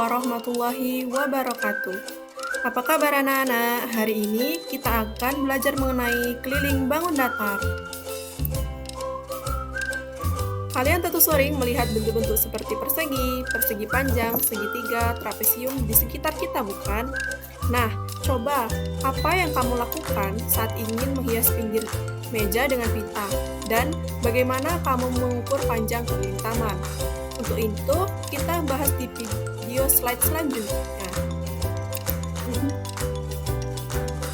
warahmatullahi wabarakatuh. Apa kabar anak-anak? Hari ini kita akan belajar mengenai keliling bangun datar. Kalian tentu sering melihat bentuk-bentuk seperti persegi, persegi panjang, segitiga, trapesium di sekitar kita, bukan? Nah, coba apa yang kamu lakukan saat ingin menghias pinggir meja dengan pita? Dan bagaimana kamu mengukur panjang keliling taman? Untuk itu, kita bahas di video slide selanjutnya.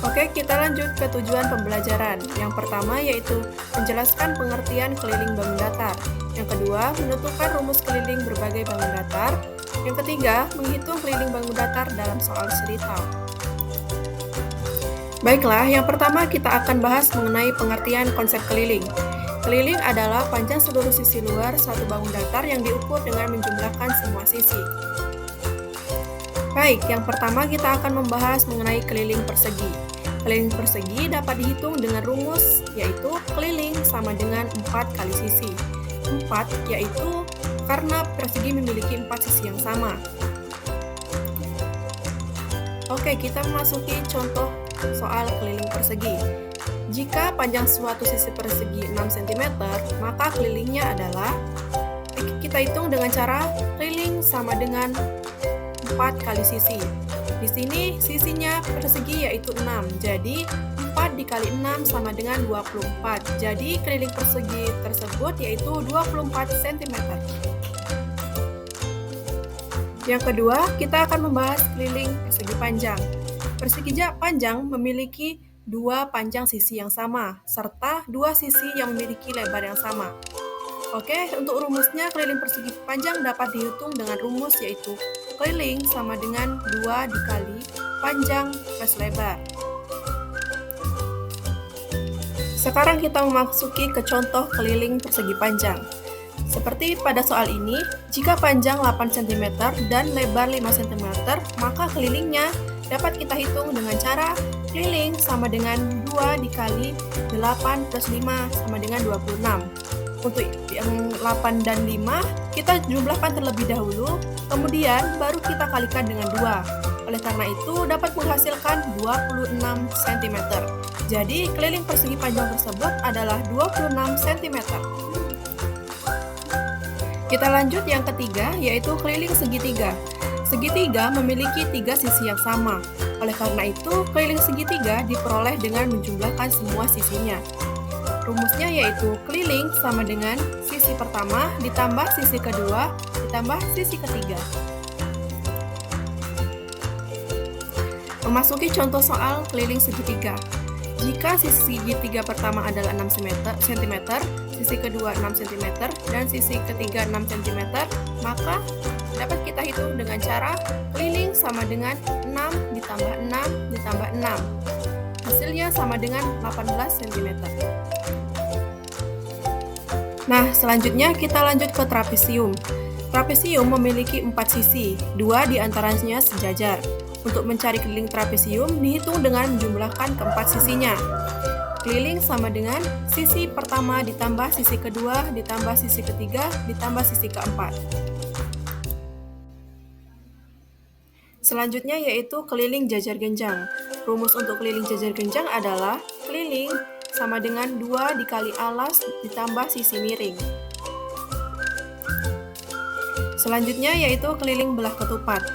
Oke, kita lanjut ke tujuan pembelajaran. Yang pertama yaitu menjelaskan pengertian keliling bangun datar. Yang kedua, menentukan rumus keliling berbagai bangun datar. Yang ketiga, menghitung keliling bangun datar dalam soal cerita. Baiklah, yang pertama kita akan bahas mengenai pengertian konsep keliling. Keliling adalah panjang seluruh sisi luar suatu bangun datar yang diukur dengan menjumlahkan semua sisi. Baik, yang pertama kita akan membahas mengenai keliling persegi. Keliling persegi dapat dihitung dengan rumus, yaitu keliling sama dengan 4 kali sisi. 4 yaitu karena persegi memiliki 4 sisi yang sama. Oke, kita memasuki contoh soal keliling persegi. Jika panjang suatu sisi persegi 6 cm, maka kelilingnya adalah, kita hitung dengan cara keliling sama dengan 4 kali sisi. Di sini sisinya persegi yaitu 6, jadi 4 dikali 6 sama dengan 24. Jadi keliling persegi tersebut yaitu 24 cm. Yang kedua, kita akan membahas keliling persegi panjang. Persegi panjang memiliki 2 panjang sisi yang sama, serta 2 sisi yang memiliki lebar yang sama. Oke, untuk rumusnya keliling persegi panjang dapat dihitung dengan rumus yaitu keliling sama dengan 2 dikali panjang plus lebar. Sekarang kita memasuki ke contoh keliling persegi panjang. Seperti pada soal ini, jika panjang 8 cm dan lebar 5 cm, maka kelilingnya dapat kita hitung dengan cara keliling sama dengan 2 dikali 8 plus 5 sama dengan 26. Untuk yang 8 dan 5, kita jumlahkan terlebih dahulu, kemudian baru kita kalikan dengan 2. Oleh karena itu, dapat menghasilkan 26 cm. Jadi, keliling persegi panjang tersebut adalah 26 cm. Kita lanjut yang ketiga, yaitu keliling segitiga. Segitiga memiliki 3 sisi yang sama. Oleh karena itu, keliling segitiga diperoleh dengan menjumlahkan semua sisinya. Rumusnya yaitu keliling sama dengan sisi pertama ditambah sisi kedua ditambah sisi ketiga. Memasuki contoh soal keliling segitiga. Jika sisi segitiga pertama adalah 6 cm, sisi kedua 6 cm, dan sisi ketiga 6 cm, maka dapat kita hitung dengan cara keliling sama dengan 6 ditambah 6 ditambah 6. Hasilnya sama dengan 18 cm. Nah, selanjutnya kita lanjut ke trapesium. Trapesium memiliki 4 sisi, 2 diantaranya sejajar. Untuk mencari keliling trapesium, dihitung dengan menjumlahkan keempat sisinya. Keliling sama dengan sisi pertama ditambah sisi kedua, ditambah sisi ketiga, ditambah sisi keempat. Selanjutnya yaitu keliling jajar genjang. Rumus untuk keliling jajar genjang adalah keliling sama dengan 2 dikali alas ditambah sisi miring. Selanjutnya yaitu keliling belah ketupat.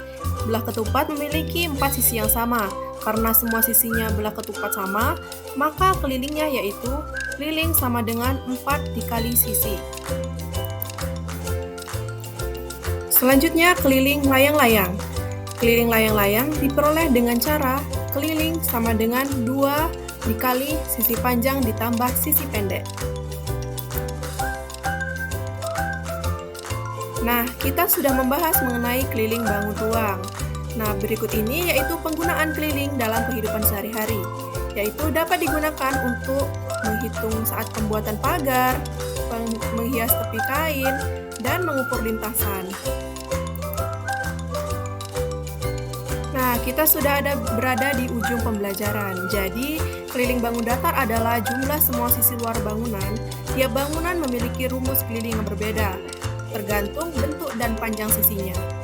Belah ketupat memiliki 4 sisi yang sama. Karena semua sisinya belah ketupat sama, maka kelilingnya yaitu keliling sama dengan 4 dikali sisi. Selanjutnya keliling layang-layang. Keliling layang-layang diperoleh dengan cara keliling sama dengan 2 dikali sisi panjang ditambah sisi pendek. Nah, kita sudah membahas mengenai keliling bangun ruang. Nah, berikut ini yaitu penggunaan keliling dalam kehidupan sehari-hari, yaitu dapat digunakan untuk menghitung saat pembuatan pagar, menghias tepi kain, dan mengukur lintasan. Nah, kita sudah berada di ujung pembelajaran. Jadi, keliling bangun datar adalah jumlah semua sisi luar bangunan. Tiap bangunan memiliki rumus keliling yang berbeda, tergantung bentuk dan panjang sisinya.